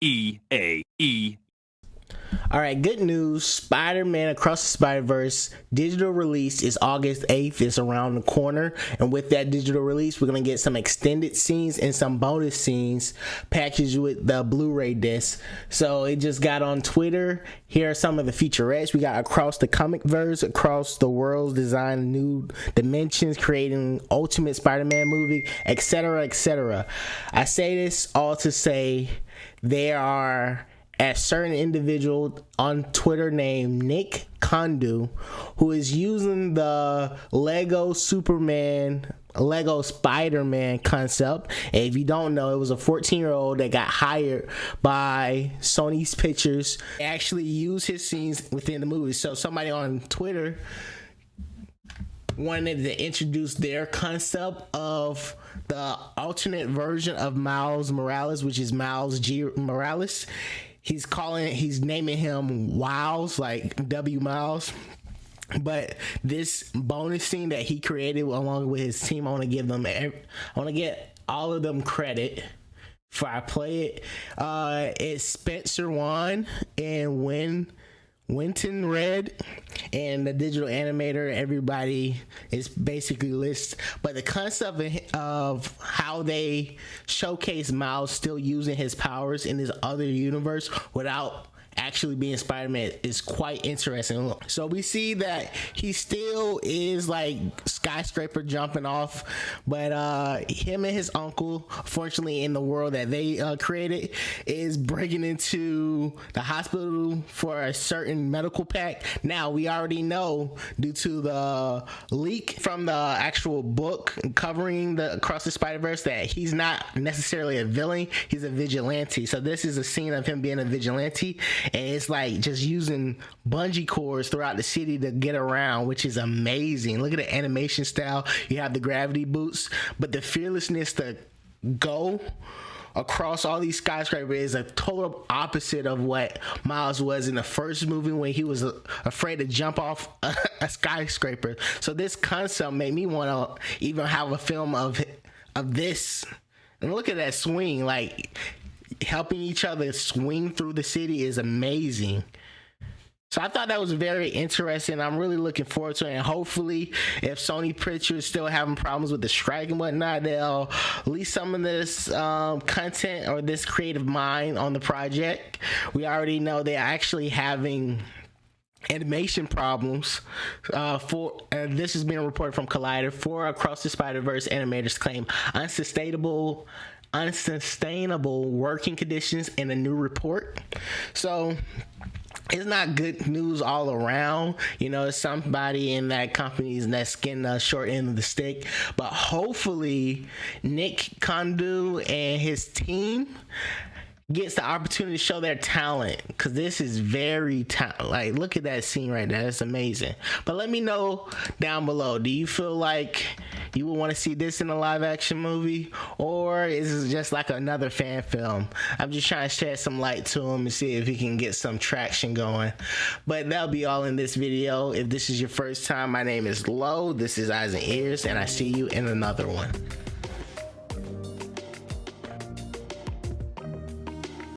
E-A-E. All right, good news. Spider-Man Across the Spiderverse digital release is August 8th. It's around the corner. And with that digital release, we're going to get some extended scenes and some bonus scenes packaged with the Blu-ray disc. So it just got on Twitter. Here are some of the featurettes. We got Across the Comic Verse, Across the Worlds, design new dimensions, creating ultimate Spider-Man movie, etc., etc. I say this all to say there are a certain individual on Twitter named Nick Kondu who is using the Lego Spider-Man concept. And if you don't know, it was a 14-year-old that got hired by Sony's Pictures to actually use his scenes within the movie. So somebody on Twitter wanted to introduce their concept of the alternate version of Miles Morales, which is Miles G. Morales. He's naming him Wiles, like W Miles. But this bonus scene that he created along with his team, I want to get all of them credit before I play it. It's Spencer Wan and Winton Red, and the digital animator. Everybody is basically lists, but the concept of how they showcase Miles still using his powers in this other universe without actually being Spider-Man is quite interesting. So we see that he still is like skyscraper jumping off, but him and his uncle, fortunately in the world that they created, is breaking into the hospital for a certain medical pack. Now we already know, due to the leak from the actual book covering the Across the Spider-Verse, that he's not necessarily a villain, he's a vigilante. So this is a scene of him being a vigilante, and it's like just using bungee cords throughout the city to get around, which is amazing. Look at the animation style. You have the gravity boots, but the fearlessness to go across all these skyscrapers is a total opposite of what Miles was in the first movie when he was afraid to jump off a skyscraper. So this concept made me want to even have a film of this. And look at that swing, like helping each other swing through the city is amazing. So I thought that was very interesting. I'm really looking forward to it. And hopefully, if Sony Pictures is still having problems with the strike and whatnot, they'll release some of this content or this creative mind on the project. We already know they're actually having animation problems this is being reported from Collider. For Across the Spider-Verse, animators claim unsustainable working conditions in a new report. So it's not good news all around. You know, somebody in that company that's getting a short end of the stick. But hopefully Nick Kondu and his team gets the opportunity to show their talent, because this is very like, look at that scene right there. That's amazing. But let me know down below, do you feel like you would want to see this in a live action movie, or is it just like another fan film? I'm just trying to shed some light to him and see if he can get some traction going. But that'll be all in this video. If this is your first time, my name is Lo, this is Eyes and Ears, and I see you in another one.